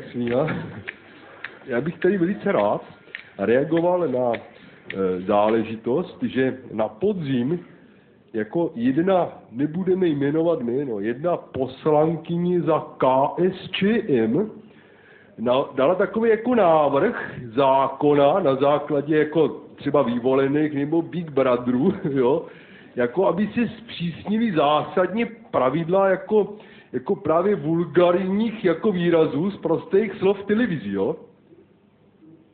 jak svíha. Já bych tady velice rád reagoval na záležitost, že na podzim jako jedna, nebudeme jmenovat jméno, jedna poslankyně za KSČM dala takový jako návrh zákona na základě jako třeba vyvolených nebo Big Brotherů, jo, jako aby se zpřísnili zásadně pravidla jako právě vulgarních jako výrazů z prostých slov v televizi, jo.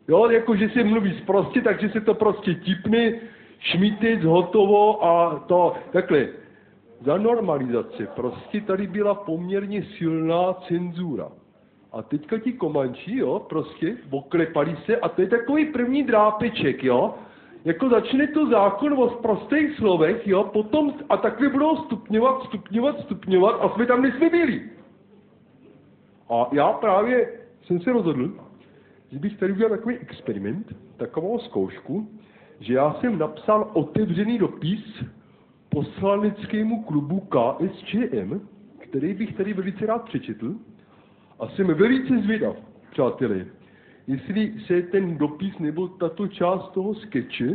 Jo, jako že se mluví sprostě, takže se to prostě tipne, šmitec, hotovo a to, takhle. Za normalizace prostě tady byla poměrně silná cenzura. A teďka ti Komanči, jo, prostě oklepali se a to je takový první drápeček, jo. Jako začne to zákon o prostých slovech, jo, potom a takhle budou stupňovat a jsme tam nesmí byli. A já právě jsem se rozhodl, že bych tady udělal takový experiment, takovou zkoušku, že já jsem napsal otevřený dopis poslaneckému klubu KSČM, který bych tady velice rád přečetl. A jsem velice zvědav, přátelé, jestli se ten dopis nebo tato část toho skeče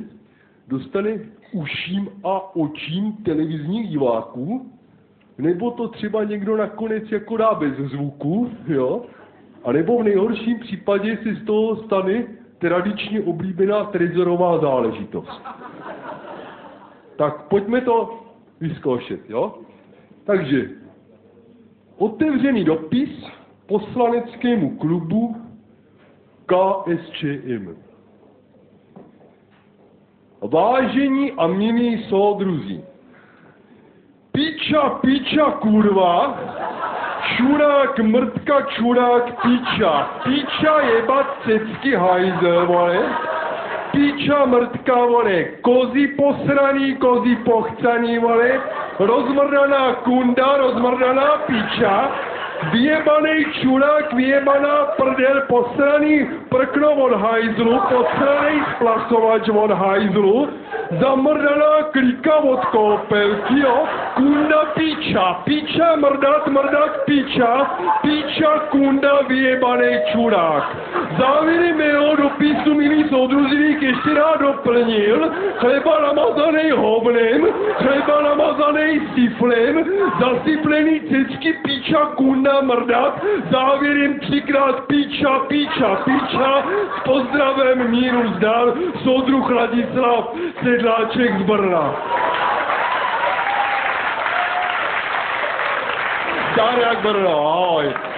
dostane uším a očím televizních diváků, nebo to třeba někdo nakonec jako dá bez zvuku, jo? A nebo v nejhorším případě se z toho stane tradičně oblíbená trezorová záležitost. Tak pojďme to vyzkoušet, jo? Takže otevřený dopis poslaneckému klubu KSČM. Vážení a milí soudruzi, piča, kurva, čurák, mrtka, čurák, piča jebat cecky hajzel, vole, piča, mrtka, vole, kozy posraný, kozy pochcaný, vole, rozmrdaná kunda, rozmrdaná piča, vyjebanej čurák, vyjebaná prdel, posraný prkno od hajzlu, posranej splasovač od hajzlu, zamrdaná klika od koupelky, jo, kunda piča, mrdat, piča, kunda, vyjebanej čurák. Závěry mého dopisu, milí soudruzi, bych ještě rád doplnil, chleba namazanej hovnem, chleba namazanej siflem, zasyplený cecky, piča, kunda, mrdat, závěrem 3krát piča, s pozdravem míru zdar, soudruh Ladislav Sedláček z Brna. Zdar jak Brno, ahoj.